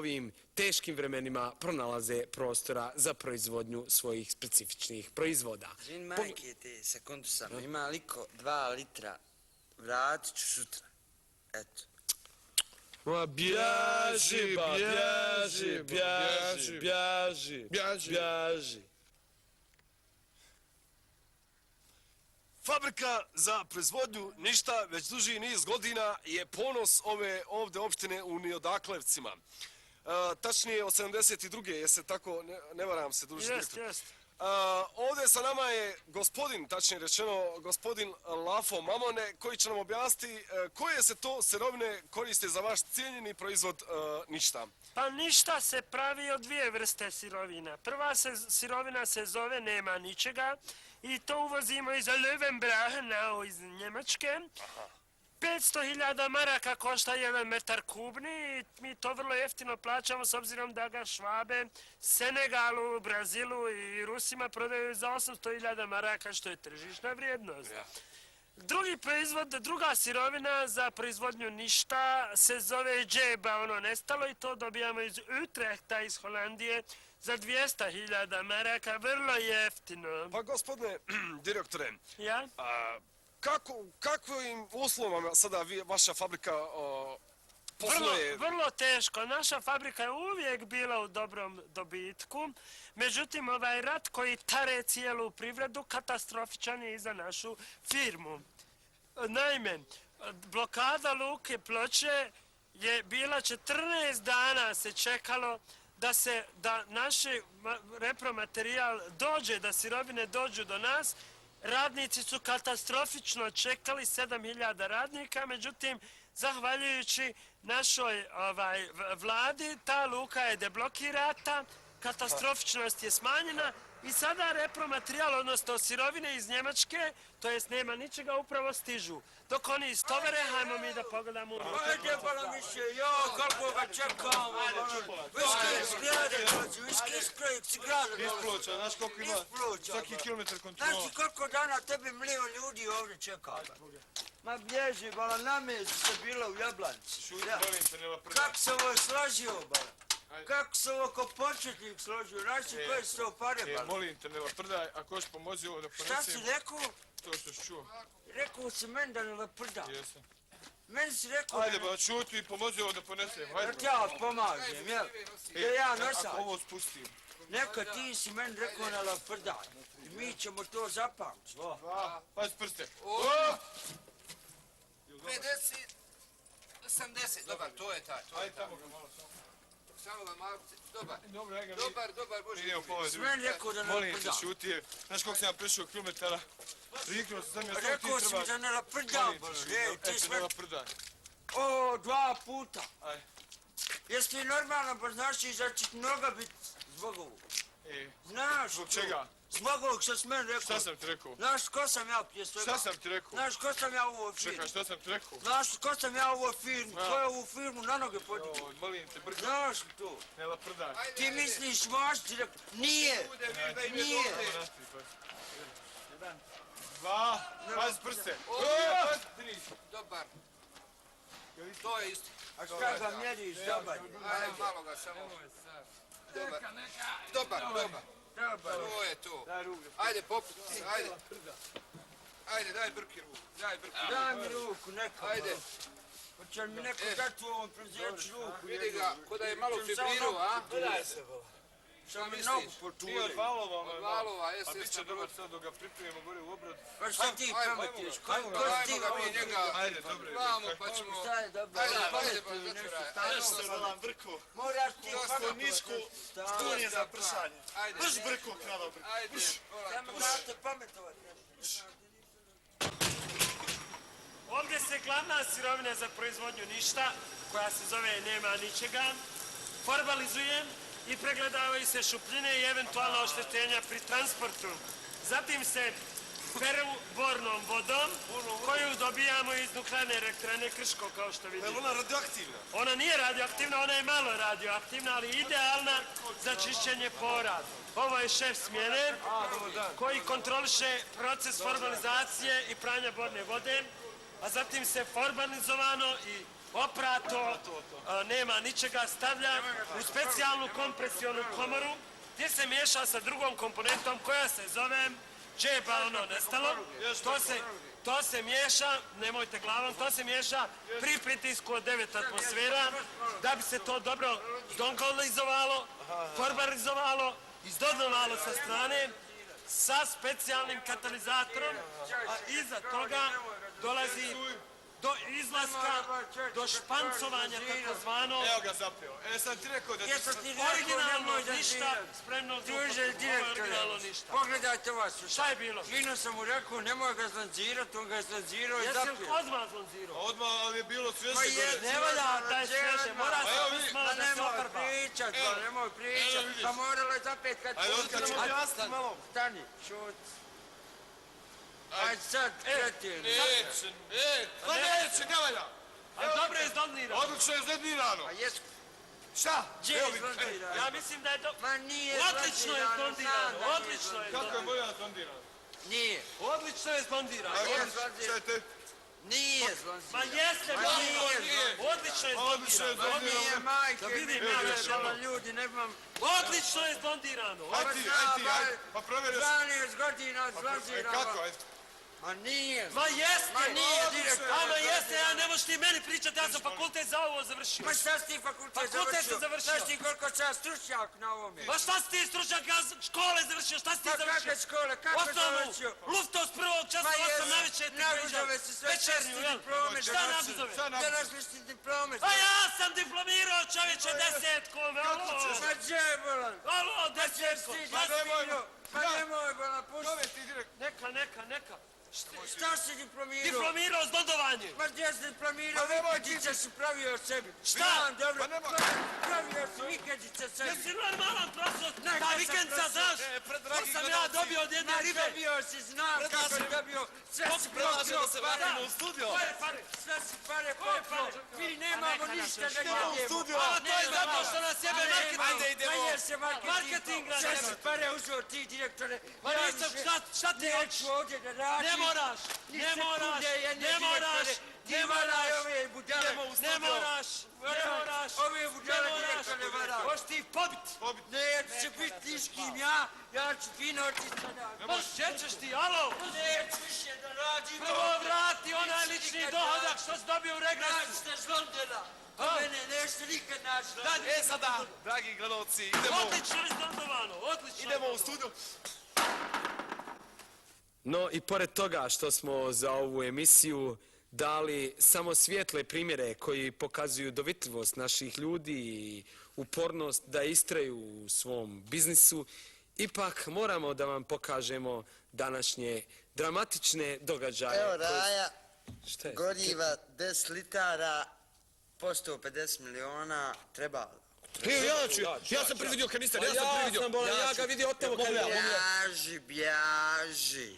ovim teškim vremenima pronalaze prostora za proizvodnju svojih specifičnih proizvoda. Zvin majke te, sekundu samo, ima liko 2 litra, vratit ću sutra. Eto. Ma bjaži, bjaži, bjaži, bjaži, bjaži. Fabrika za proizvodnju ništa već duži niz godina je ponos ove ovdje opštine u Niodaklevcima. Tačnije od 72. jeste tako, ne varam se druži direktor. Jest. Ovdje sa nama je gospodin, tačnije rečeno gospodin Lafo Mamone, koji će nam objasniti koje se to sirovine koriste za vaš cijenjeni proizvod ništa. Pa ništa se pravi od 2 vrste sirovina. Prva sirovina se zove nema ničega i to uvozimo iz Löwenbrachena iz Njemačke. 500.000 maraka košta 1 metar kubni i mi to vrlo jeftino plaćamo s obzirom da ga Švabe, Senegalu, Brazilu i Rusima prodaju za 800.000 maraka što je tržišna vrijednost. Drugi proizvod, druga sirovina za proizvodnju ništa se zove džeba, ono nestalo i to dobijamo iz Utrehta iz Holandije za 200.000 maraka, vrlo jeftino. Pa gospodine direktore, Ja? kakvim uslovama sada vaša fabrika posluje? Vrlo teško. Naša fabrika je uvijek bila u dobrom dobitku. Međutim, ovaj rat koji tare cijelu privredu katastrofičan je i za našu firmu. Naime, blokada Luke Ploče je bila 14 dana se čekalo da naš repromaterijal dođe, da sirovine dođu do nas. Radnici su katastrofično čekali 7.000 radnika, međutim, zahvaljujući našoj vladi, ta luka je deblokirata, katastrofičnost je smanjena i sada repromaterijal, odnosno sirovine iz Njemačke, to jest nema ničega, upravo stižu. Dok oni istovere, hajmo mi da pogledamo u ruku. Ajde, bala miše, kako ga čekam. Viške iz grade dođu, viške iz grade dođu. Isploča, znaš koliko ima svaki kilometar kontrola. Znaš ti koliko dana tebi milion ljudi ovdje čeka? Ma bježi, bala, na mjestu se bila u Jablanci. Šuti, molim te, nema prda. Kako se ovo složio, bala? Kako se ovo ko početnik složio? Znaš ti koje su to pare, bala? Molim te, nema prdaj, ako još pomozi ovo da ponesem. Šta si rekao? To što si čuo. Rekao si meni da ne leprda. Jesam. Meni si rekao... Ajde, ba, čuti i pomozi ovo da ponesem. Da ti ja pomažem, jel? Da ja nosač. Ako ovo spustim. Neka ti si meni rekao na leprda. I mi ćemo to zapamći. Pazi prste. 50, 80, dobar, to je taj. Ajde tamo ga malo samo. Samo ga malo, dobar. Dobar, Bože. Idemo pomozi. Meni rekao da ne Molim te, leprda. šuti. Znaš koliko sam ja prešao kilometara? Riknuo sam sam ja, samo ti Rekao si treba... mi da ne leprda, Bože. Eto, nema prdaj. O, 2 puta. Ajde. Jesi ti normalno, pa znaš ti da će ti noga biti zbog ovog? Znaš Zbog to. čega? Zbog ovog što si meni rekao. Šta sam ti rekao? Znaš ko sam ja prije svega? Šta sam ti rekao? Znaš ko sam ja u ovoj firmi? Čekaj, šta sam ti rekao? Znaš ko sam ja u ovoj firmi? Ko je ovu firmu na noge podigao? Molim te, brzo. Znaš li to? Ne laprdaj. Ti misliš moš ti rekao? Nije! Nije! Jedan, dva, pazi prste. Dobar. To je isto. A šta ga mjeriš, dobar? Ajde, malo ga samo. Dobar. To je to. Ajde, popusti, ajde. Ajde, daj brki ruku. Daj mi ruku, neko. Ajde. Hoće li mi neko dati u ovom prezijeću ruku? Vidi ga, ko da je malo fibriru, a? Gledaj se, bo. Šta mi nogu Nije potuji? od valova, Od valova, a jesi. bit će dobar sad dok ga pripremimo gore u obrad. Pa šta ti pametiš? Ko Ajmo ti ga mi njega. Ajde, dobro je. Vamo, pa ćemo... Šta je dobro? Ajde, Pametuju pa nešto začuraj. stano. Valam brku, Moraš ti pametovati nišku, nešto stano. stunje za pršanje. Ajde. Brš brku, krava brku. Ajde, Samo morate pametovati nešto. Ovdje se glavna sirovina za proizvodnju ništa, koja se zove nema ničega, formalizuje i pregledavaju se šupljine i eventualna oštećenja pri transportu. Zatim se peru bornom vodom koju dobijamo iz nuklearne elektrane Krško, kao što vidite. Je ona radioaktivna? Ona nije radioaktivna, ona je malo radioaktivna, ali idealna za čišćenje pora. Ovo je šef smjene koji kontroliše proces formalizacije i pranja borne vode, a zatim se formalizovano i oprato, nema ničega, stavlja u specijalnu kompresionu komoru gdje se miješa sa drugom komponentom koja se zove džeba, ono nestalo. To se miješa, nemojte glavom, to se miješa pri pritisku od 9 atmosfera da bi se to dobro zdonkolizovalo, forbarizovalo, izdodnovalo sa strane sa specijalnim katalizatorom, a iza toga dolazi do izlaska, do špancovanja takozvano. Evo ga zapeo. Sam ti rekao da će sad... Originalno ništa, spremno za originalno ništa. Pogledajte vas. Šta je bilo? Fino sam mu rekao, nemoj ga zlanzirati, on ga je zlanzirao i Jesam zapio. odmah zlanzirao. Odmah, ali je bilo Pa svježe gore. Ne valja da je sveže, mora se pismalo da se nemoj oprba. pričat, pa nemoj pričat. Pa moralo je zapet kad Ajde, otkačemo. Ajde, malo. Stani, šut. Ajde sad, kretin. Neće, pa neće, ne valja. A dobro je zdonirano. Odlično je zednirano. Pa jes, Šta? gdje je zlanzirano? Ja mislim da je to... Pa nije Odlično je zdonirano, odlično je Kako je zdonirano. moja zednirano? Nije, Odlično je zdonirano. nije Šta zlanzirano. je te? Nije Ma zlanzirano. jeste, Ma nije. odlično je Odlično je zdonirano. Pa nije, zednirano. majke, Da vidim mi ja ne još znamo jednom. ljudi, ne vam... Odlično je zdonirano. Ajde ti, ajde. Pa provjerio sam. 12 godina zlanzirano. Kako, ajde? Ma nije. Ma jeste! Ma nije, direktor. A ma jeste, ja ne možeš ti meni pričati, ja sam fakultet za ovo završio. Pa šta si ti fakultet Fakultet završio? sam završio. Šta si ti koliko sam stručnjak na ovome? Ma šta si ti stručnjak, ja sam škole završio, šta si ti Pa završio? kakve škole, kako Osnovnu, završio? luftos prvog časa, Ma 8 jes, na večer, ti naguzove si sve večernju, česti jel? diplome. Šta naguzove? Da našli si diplome. Pa ja sam diplomirao čovječe desetkove, alo! Ma gdje je bolan? Alo, desetko! Pa nemoj, pa nemoj bolan, pusti. Čovjek ti direkt. Neka. Šta si diplomirao? Diplomirao zdodovanje. Ma gdje si diplomirao? Pa nemoj Vikedice si pravio o sebi. Šta? Znam, dobro. Pa nemoj. Pravio si vikedice sebi. Jesi normalan profesor? Neka Ta sam vikenca, profesor. znaš? To sam ja dobio od jedne Ma ribe. dobio si, znam kako si dobio. Sve si Predlažem pokrio da se vratimo u studio. Koje pare? Sve si pare Koje pokrio. pare? Mi nemamo ništa da Idemo u jedemo. studio. A to je zato što nas jebe marketing. Ajde idemo. Ma jer se Marketing nas Sve jebe. si pare uzeo ti, direktore. Ma Ja nisam, više šta ti hoćeš? neću ovdje da radim. Ne moraš, ne moraš, ne moraš, ne moraš, Ove budale. ne moraš, ne moraš, Ove budale direktore vara. Hoćeš ti ih pobit. Neću biti ni s kim ja ću fino otići sada. Ma šećeš ti, alo? Neću više da radim. Prvo vrati onaj lični dohodak što si dobio u regresu. Nađite Zlondela. A mene nećete nikad naći. E sada, dragi gledalci, idemo. Odlično je zdondovano, odlično. Idemo u studiju. No i pored toga što smo za ovu emisiju dali samo svijetle primjere koji pokazuju dovitljivost naših ljudi i upornost da istraju u svom biznisu, ipak moramo da vam pokažemo današnje dramatične događaje. Evo Raja, Šta je? goriva 10 litara po 150 miliona treba. Ja sam prividio kanister, ja sam prividio. Ja ga vidio od tamo kad je. Bjaži.